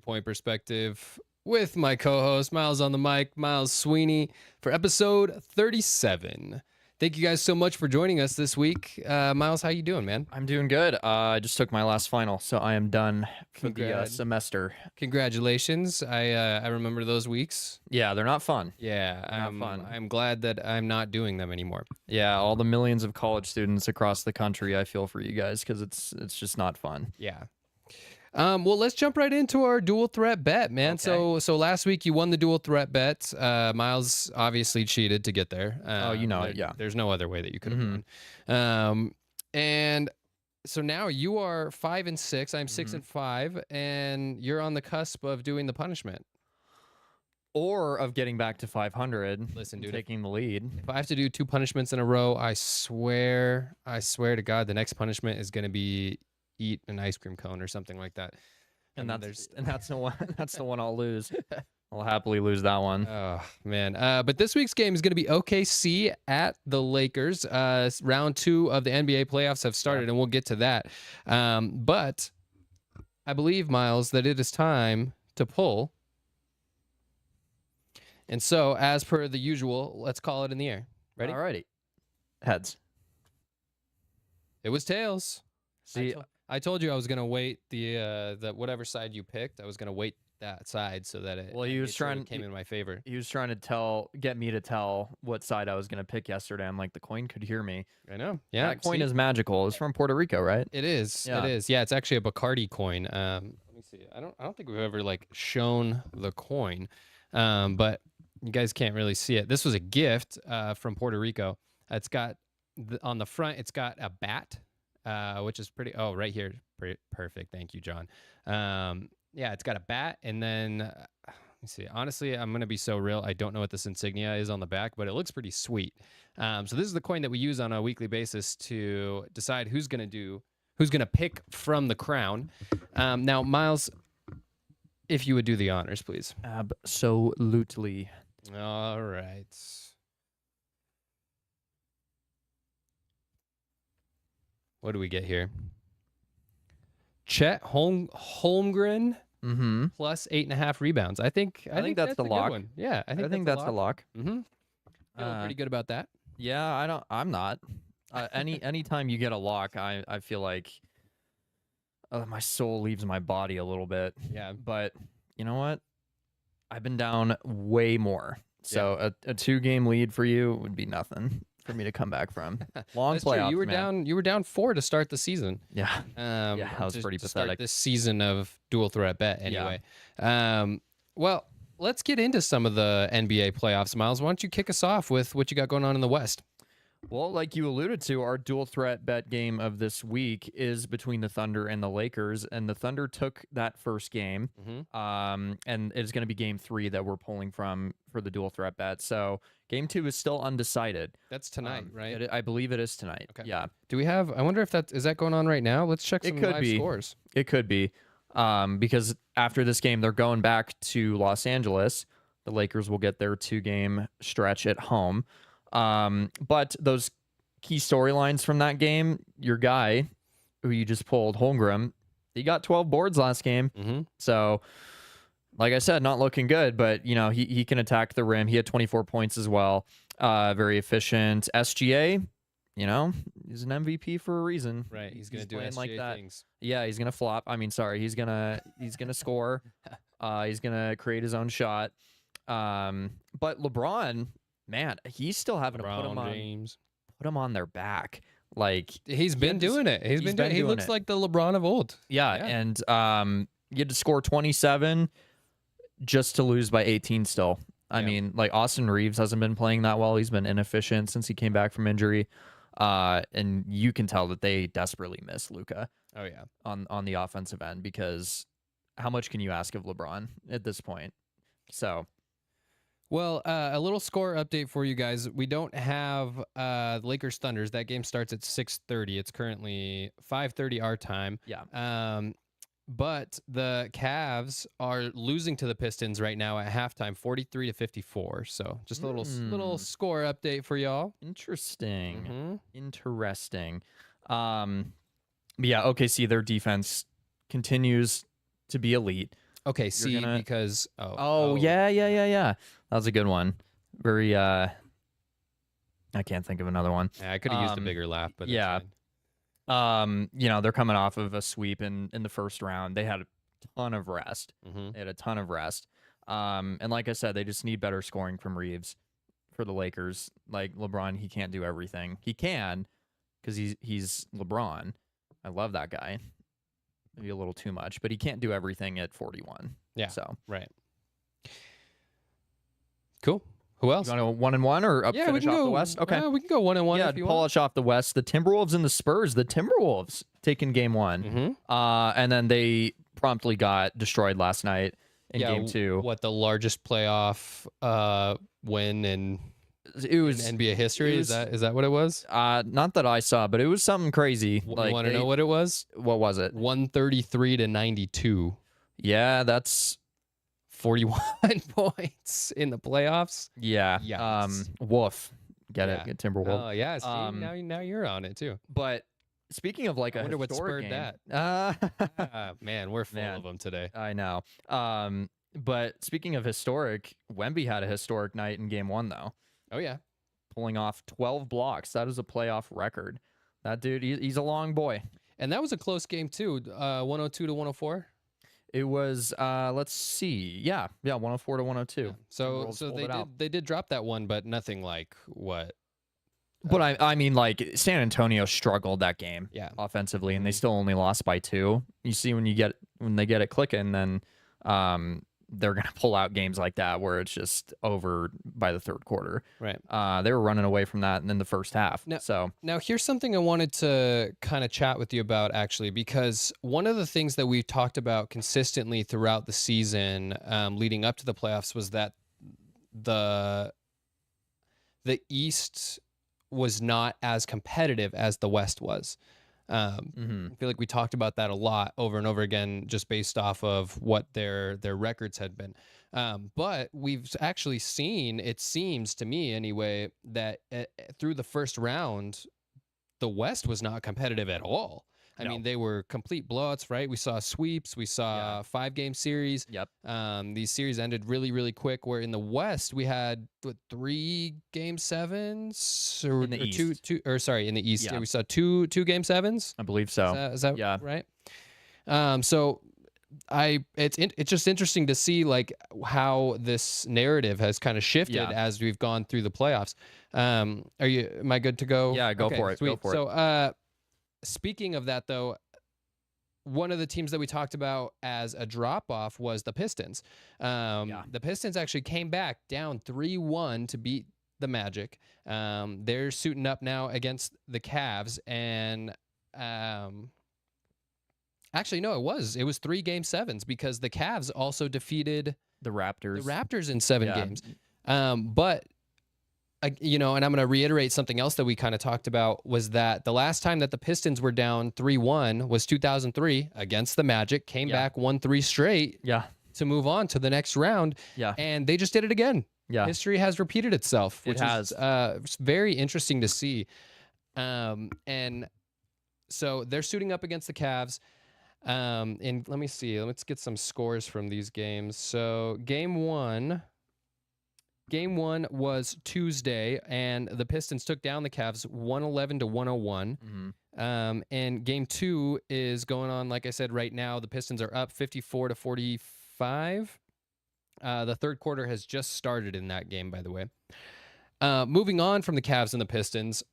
Point perspective with my co-host Miles on the mic, Miles Sweeney, for episode 37. Thank you guys so much for joining us this week. Miles, how you doing, man? I'm doing good. I just took my last final, so I am done for the semester. Congratulations. I remember those weeks. Yeah, they're not fun. Yeah, Not fun. I'm glad that I'm not doing them anymore. Yeah, all the millions of college students across the country, I feel for you guys because it's just not fun. Yeah. Well, let's jump right into our dual threat bet, man. Okay. So last week you won the dual threat bet. Miles obviously cheated to get there. Oh, you know it, yeah. There's no other way that you could have won. And so now you are 5 and 6. I'm 6 and 5, and you're on the cusp of doing the punishment. Or of getting back to 500. Listen, dude, taking the lead. If I have to do 2 punishments in a row, I swear to God, the next punishment is going to be eat an ice cream cone or something like that. And that's the one. That's the one I'll lose. I'll happily lose that one. Oh man! But this week's game is going to be OKC at the Lakers. Round 2 of the NBA playoffs have started, and we'll get to that. But I believe, Miles, that it is time to pull. And so, as per the usual, let's call it in the air. Ready? Alrighty. Heads. It was tails. See, I told you I was gonna wait the whatever side you picked. I was gonna wait that side so that it. Well, he was trying came in my favor. He was trying to get me to tell what side I was gonna pick yesterday. I'm like, the coin could hear me. I know. Yeah, that coin is magical. It's from Puerto Rico, right? It is. Yeah. It is. Yeah, it's actually a Bacardi coin. Let me see. I don't think we've ever like shown the coin, but you guys can't really see it. This was a gift from Puerto Rico. It's got on the front. It's got a bat. Which is pretty. Oh, right here, perfect. Thank you, John. Yeah, it's got a bat, and then let me see. Honestly, I'm gonna be so real. I don't know what this insignia is on the back, but it looks pretty sweet. So this is the coin that we use on a weekly basis to decide who's gonna pick from the crown. Now, Miles, if you would do the honors, please. Absolutely. All right. What do we get here? Chet Holmgren plus 8.5 rebounds. I think that's the lock. One. Yeah, I think that's the lock. Feeling pretty good about that. Yeah, I'm not. Anytime you get a lock, I feel like my soul leaves my body a little bit. Yeah, but you know what? I've been down way more. So a 2-game lead for you would be nothing for me to come back from. Long playoff. You were down 4 to start the season. Yeah. That was pretty pathetic. Start this season of dual threat bet anyway. Yeah. Well, let's get into some of the NBA playoffs. Miles, why don't you kick us off with what you got going on in the West? Well, like you alluded to, our dual threat bet game of this week is between the Thunder and the Lakers, and the Thunder took that first game, and it's going to be game 3 that we're pulling from for the dual threat bet. So game 2 is still undecided. That's tonight, right? I believe it is tonight. Okay. Yeah. Do we have? I wonder if is that going on right now? Let's check some live scores. It could be, because after this game, they're going back to Los Angeles. The Lakers will get their 2-game stretch at home. But those key storylines from that game, your guy who you just pulled, Holmgren, he got 12 boards last game. So, like I said, not looking good, but you know, he can attack the rim. He had 24 points as well. Very efficient. SGA, you know, he's an MVP for a reason. Right. He's gonna do SGA like that. things. Yeah, he's gonna flop. I mean, sorry, he's gonna score. He's gonna create his own shot. But LeBron, man, he's still having to put him on their back. Like he's been doing it. He's been doing it. He looks like the LeBron of old. Yeah. And you had to score 27 just to lose by 18 still. I mean, like Austin Reeves hasn't been playing that well. He's been inefficient since he came back from injury. And you can tell that they desperately miss Luka. Oh yeah. On the offensive end, because how much can you ask of LeBron at this point? So well, a little score update for you guys. We don't have Lakers Thunders. That game starts at 6:30. It's currently 5:30 our time. Yeah. But the Cavs are losing to the Pistons right now at halftime, 43-54. So just a little score update for y'all. Interesting. Interesting. But yeah, OKC, their defense continues to be elite. Okay, You're C gonna. because Oh yeah, yeah, yeah, yeah. That was a good one. Very. I can't think of another one. yeah, I could have used a Um, bigger laugh, but that's yeah. fine. They're coming off of a sweep in the first round. They had a ton of rest. Hmm. They had a ton of rest. And like I said, they just need better scoring from Reeves for the Lakers. Like LeBron, he can't do everything. He can because he's LeBron. I love that guy. Maybe a little too much, but he can't do everything at 41. Yeah, So right. Cool. Who you else? want to go 1-1 or up Yeah, we finish can off the go. West? Okay. We can go 1-1 Yeah, if to you want. polish off the West, the Timberwolves and the Spurs. The Timberwolves taking game one. Mm-hmm. And then they promptly got destroyed last night in Yeah, game two. what the largest playoff win in It was NBA history? it Is was, that what it was? not that I saw, but it was something crazy. You Like want to know what it was? what was it? 133 to 92. Yeah, that's 41 points in the playoffs. yeah. Yikes. Woof. Get Yeah. it? Get Timberwolf. Oh yeah, see, Um, now you're on it too. But speaking of like I a wonder what historic spurred game, Ah, man, we're full Man. of them today. I know. But speaking of historic, Wemby had a historic night in game one though, Oh yeah. pulling off 12 blocks. That is a playoff record. That dude, he's a long boy. And that was a close game too. 102 to 104. It was let's see. Yeah, 104 to 102. So Timberwolves so pulled they it did out. they did drop that one, but nothing like what. But I mean like San Antonio struggled that game Yeah. offensively and they Mhm. still only lost by 2. You see when they get it clicking, then they're going to pull out games like that where it's just over by the third quarter. Right. They were running away from that in the first half. No. So, Now, here's something I wanted to kind of chat with you about, actually, because one of the things that we talked about consistently throughout the season, leading up to the playoffs, was that the East was not as competitive as the West was. I feel like we talked about that a lot over and over again, just based off of what their records had been. But we've actually seen, it seems to me anyway, that through the first round, the West was not competitive at all. I No. mean, they were complete blowouts, right? We saw sweeps, we saw 5-game series. Yep. These series ended really, really quick. Where in the West we had 3 game 7s, or, In the or East. two, or sorry, in the East, Yeah. yeah, we saw 2 game 7s. I believe so. Is that Yeah. right? So it's just interesting to see like how this narrative has kind of shifted Yeah. as we've gone through the playoffs. Am I good to go? Yeah, go Okay, for it. Go sweet. for it. So speaking of that though, one of the teams that we talked about as a drop off was the Pistons. The Pistons actually came back down 3-1 to beat the Magic. They're suiting up now against the Cavs, and actually no, it was 3 game 7s because the Cavs also defeated The Raptors. the Raptors in 7 Yeah. games. But and I'm going to reiterate something else that we kind of talked about, was that the last time that the Pistons were down 3-1 was 2003 against the Magic, came Yeah. back, won 3 straight Yeah. to move on to the next round. Yeah. And they just did it again. Yeah. History has repeated itself, It which has. is very interesting to see. And so they're suiting up against the Cavs. And let me see. Let's get some scores from these games. So Game one was Tuesday, and the Pistons took down the Cavs 111 to 101. And Game 2 is going on, like I said, right now. The Pistons are up 54 to 45. The third quarter has just started in that game, by the way. Moving on from the Cavs and the Pistons,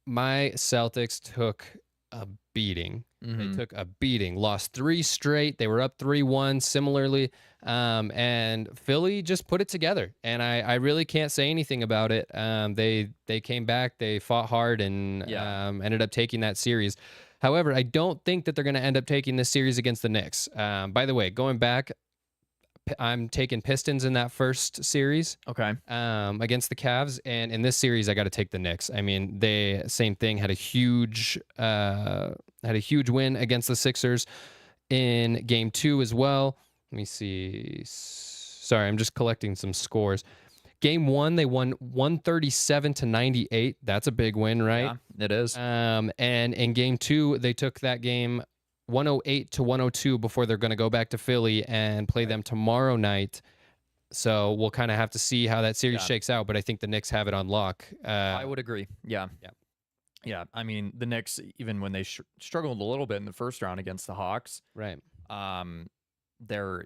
my Celtics took a beating. They took a beating, lost 3 straight. They were up 3-1 similarly. And Philly just put it together. And I really can't say anything about it. They came back, they fought hard, and ended up taking that series. However, I don't think that they're going to end up taking this series against the Knicks. By the way, going back, I'm taking Pistons in that first series. Okay. Against the Cavs, and in this series, I got to take the Knicks. I mean, they same thing, had a huge win against the Sixers in Game 2 as well. Let me see. Sorry, I'm just collecting some scores. Game 1, they won 137 to 98. That's a big win, right? Yeah, it is. And in Game 2, they took that game 108 to 102 before they're going to go back to Philly and play them tomorrow night. So we'll kind of have to see how that series Yeah. shakes out. But I think the Knicks have it on lock. I would agree. Yeah. Yeah. Yeah. I mean, the Knicks, even when they struggled a little bit in the first round against the Hawks, Right. they're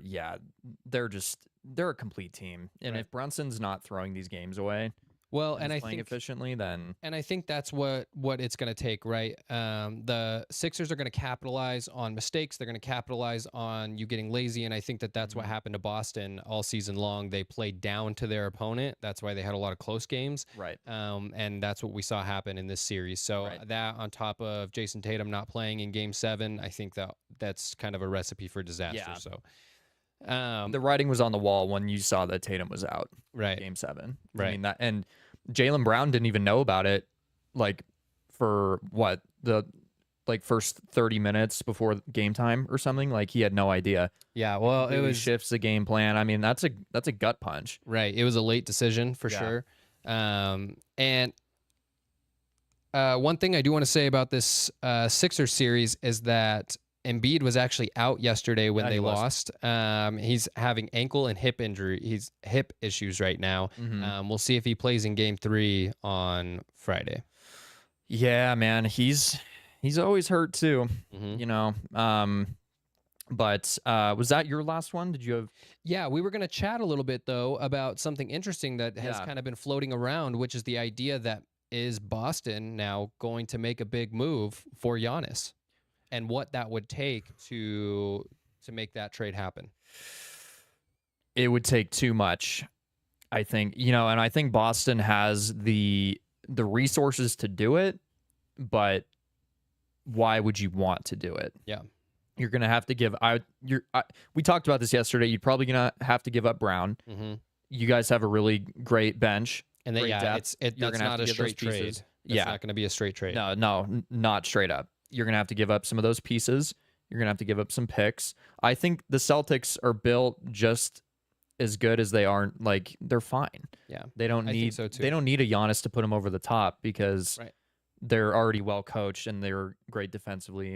they're a complete team. And Right. if Brunson's not throwing these games away, Well, and and he's I playing think efficiently, then And I think that's what it's going to take, right? The Sixers are going to capitalize on mistakes. They're going to capitalize on you getting lazy, and I think that that's what Mhm. happened to Boston all season long. They played down to their opponent. That's why they had a lot of close games, right. and that's what we saw happen in this series. So Right. that, on top of Jason Tatum not playing in Game 7, I think that that's kind of a recipe for disaster. Yeah. So, The writing was on the wall when you saw that Tatum was out right, game 7. I right. mean that, and Jaylen Brown didn't even know about it, like for what, the like first 30 minutes before game time or something. Like he had no idea. Yeah, well, it Really was shifts the game plan. I mean, that's a gut punch. right. It was a late decision for Yeah. sure. And one thing I do want to say about this Sixers series is that Embiid was actually out yesterday when Yeah, they he was. lost. He's having ankle and hip injury. He's hip issues right now. Mhm. We'll see if he plays in Game 3 on Friday. Yeah, man, he's always hurt too. Hmm. You know. But was that your last one? Did you have? Yeah, we were going to chat a little bit though about something interesting that has Yeah. kind of been floating around, which is the idea that is Boston now going to make a big move for Giannis, and what that would take to make that trade happen. It would take too much, I think. And I think Boston has the resources to do it, but why would you want to do it? Yeah. You're gonna have to give. We talked about this yesterday. You're probably gonna have to give up Brown. Mm-hmm. You guys have a really great bench. And then, Great yeah, depth. that's You're gonna have not to a give those straight trade. pieces. That's Yeah. not going to be a straight trade. No, not straight up. You're gonna have to give up some of those pieces. You're gonna have to give up some picks. I think the Celtics are built just as good as they are. Like they're fine. Yeah, They don't I think need. so too. They don't need a Giannis to put them over the top because Right. they're already well coached and they're great defensively